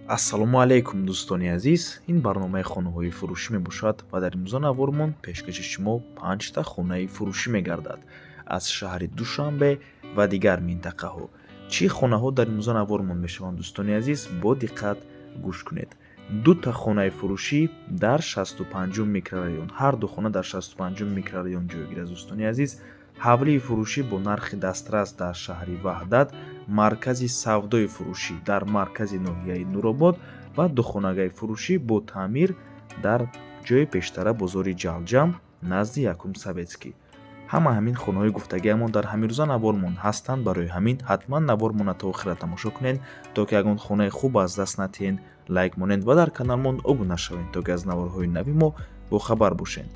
ассалому алайкум дӯстони азиз, ин барномаи хонаҳои фурӯшӣ мебошад ва дар имрӯза навормон пешкаши шумо 5 хонаи фурӯшӣ мегардад аз шаҳри Душанбе ва дигар минтақаҳо. Чӣ хонаҳо дар имрӯза навормон мешаванд дӯстони азиз? Бо диққат гӯш кунед. 2 хонаи фурӯшӣ дар 65 микрорайон. Ҳар ду хона дар 65 микрорайон ҷойгир аст дӯстони азиз. ҳавлии фурӯшӣ бо нархи дастрас дар шаҳри Ваҳдат, маркази савдои фурӯшӣ дар маркази ноҳияи Нуробод ва духонагаи фурӯшӣ бо таъмир дар ҷои пештара бозори Ҷалҷам назди Якум Советский. Ҳама ҳамин хонаҳои гуфтагиамон дар ҳамирӯза навормон ҳастанд. Барои ҳамин ҳатман навормона то охира тамошо кунед, то ки ягон хонаи хуб аз даст натиҳен, лайк монед ва дар каналмон обуна шавед, то ки аз наворҳои нави мо бохабар бошед.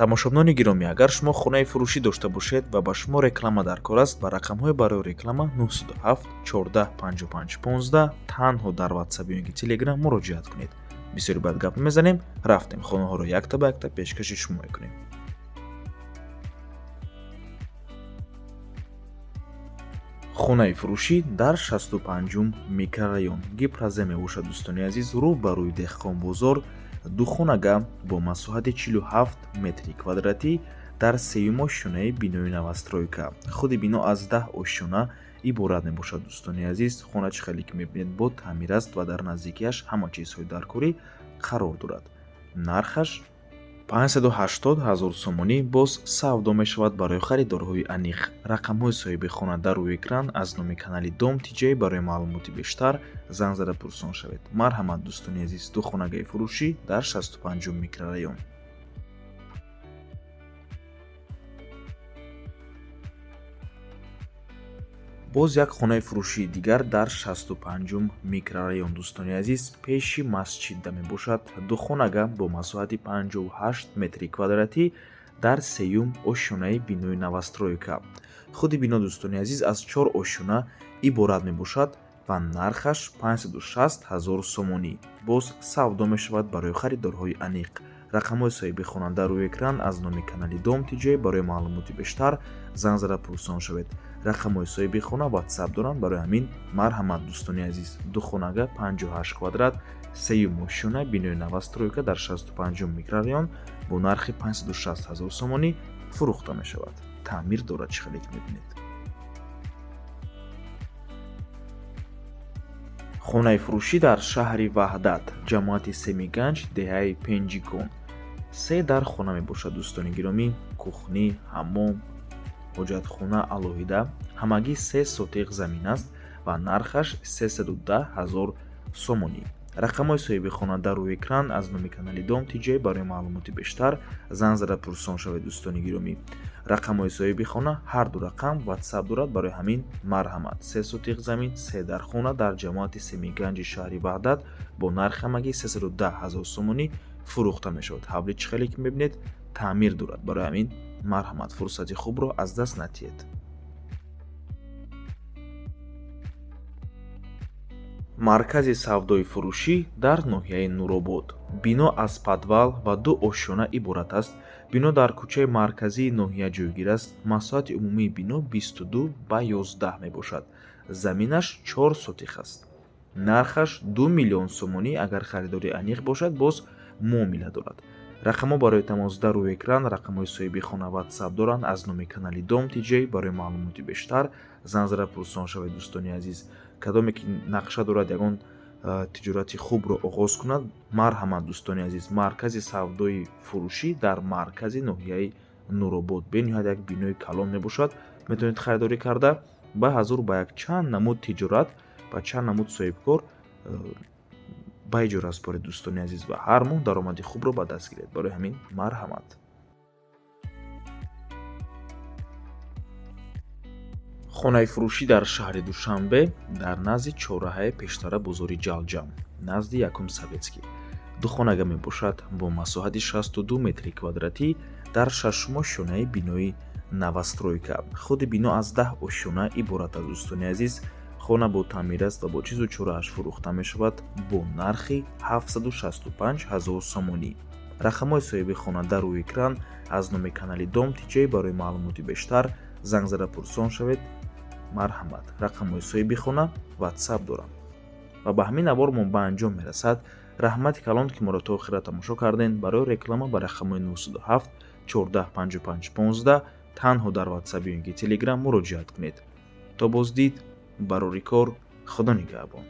тамошобинони гиромӣ, агар шумо хонаи фурӯшӣ дошта бошед ва ба шумо реклама дар кор аст, ба рақамҳои барои реклама 907 14 55 15 танҳо дар WhatsApp ё ки Telegram муроҷиат кунед. бисёри баъд гап мезанем, рафтем хонаҳоро якта ба якта пешкаши шумо мекунем. хонаи фурӯшӣ дар 65 микрорайон. Гипрозе мебошад дӯстони азиз, рӯ ба рӯи Деҳқонбозор, духонага бо масоҳати 47 метри квадратӣ дар сеюм ошшонаи бинои новостройка. худи бино аз 10 ошшона иборат мебошад дӯстони азиз. хона чӣ хеле ки мебинед бо таъмир аст ва дар наздикиаш ҳама чизҳои даркорӣ қарор дорад. нархаш 580 000 сомонӣ боз савдо мешавад барои харидорҳои аниқ. рақамҳои соҳиби хона дар рӯи экран. аз номи канали Дом Тиҷаи барои маълумоти бештар занг зада пурсон шавед. марҳамат дӯстони азиз, духонагаи фурӯшӣ дар 65 микрорайон. боз як хонаи фурӯшии дигар дар 65 микрорайон дӯстони азиз, пеши масҷидда мебошад. духонага бо масоҳати 58 метри квадратӣ дар сеюм ошшонаи бинои новостройка. худи бино дӯстони азиз аз 4 ошшона иборат мебошад ва нархаш 560 000 сомонӣ. боз савдо мешавад барои харидорҳои аниқ. рақамҳои соҳиби хона дар рӯи экран. аз номи канали Дом Тиҷаи барои маълумоти бештар занг зада пурсон шавед. рақамҳои соҳиби хона WhatsApp доранд. барои ҳамин марҳамат дӯстони азиз, духонага 58 квадрат, сеюм ошшона, бинои новостройка дар 65 микрорайон бо нархи 560 000 сомонӣ фурӯхта мешавад. таъмир дорад, чӣ хеле ки мебинед. хонаи фурӯшӣ дар шаҳри Ваҳдат, ҷамоати Семиганҷ, деҳаи Пенҷикон. 3 дар хона мебошад дӯстони гиромӣ. кухнӣ, ҳаммом, ҳоҷатхона алоҳида. ҳамагӣ 3 сотиқ замин аст ва нархаш 310 000 сомонӣ. рақамҳои соҳиби хона дар рӯи экран. аз номи канали Дом Тиҷаи барои маълумоти бештар занг зада пурсон шавед дӯстони гиромӣ. рақамҳои соҳиби хона ҳар ду рақам WhatsApp дорад. барои ҳамин марҳамат. 3 сотиқ замин, 3 дар хона дар ҷамоати Семиганҷи шаҳри Ваҳдат бо нархи ҳамагӣ 310 000 сомонӣ фурӯхта мешавад. ҳавли чӣ хеле ки мебинед таъмир дорад. барои ҳамин марҳамат, фурсати хубро аз даст натиҳед. маркази савдои фурӯшӣ дар ноҳияи Нуробод. бино аз подвал ва 2 ошшона иборат аст. бино дар кӯчаи марказии ноҳия ҷойгир аст. масоҳати умумии бино 22 ба 11 мебошад. заминаш 4 сотиқ аст. нархаш 2 миллион сомонӣ. агар харидори аниқ бошад, боз муомила дорад. рақамҳо барои тамос дар рӯи экран. рақамҳои соҳиби хона WhatsApp доранд. аз номи канали Дом Тиҷаи барои маълумоти бештар занг зада пурсон шавед дӯстони азиз. кадоме ки нақша дорад ягон тиҷорати хубро оғоз кунад, марҳамат дӯстони азиз, маркази савдои фурӯшӣ дар маркази ноҳияи Нуробод. бениҳоят як бинои калон мебошад. метавонед харидорӣ карда ба ҳазур ба як чанд намуд тиҷорат ба чанд намуд соҳибкор ба иҷора аспоред дӯстони азиз ва ҳар моҳ даромади хубро ба даст гиред. барои ҳамин марҳамат. хонаи фурӯшӣ дар шаҳри Душанбе дар назди чораҳаи пештара бозори Ҷалҷам назди Якум Советский. духонага мебошад бо масоҳати 62 метри квадратӣ дар 6 ошшонаи бинои новостройка. худи бино аз 10 ошшона иборат аст дӯстони азиз. хона бо таъмир аст ва бо чизу чорааш фурӯхта мешавад бо нархи 765 000 сомонӣ. рақамҳои соҳиби хона дар рӯи экран. аз номи канали Дом Тиҷаи барои маълумоти бештар занг зада пурсон шавед. марҳамат. рақамҳои соҳиби хона WhatsApp дорам. ва ба ҳамин навормон ба анҷом мерасад. раҳмати калон ки моро то охира тамошо кардем. Барои реклама ба рақамҳои 907 14 55 15 танҳо дар ватсап ё инки телеграм муроҷиат кунед. То боздид барори кор, худо нигаҳбон.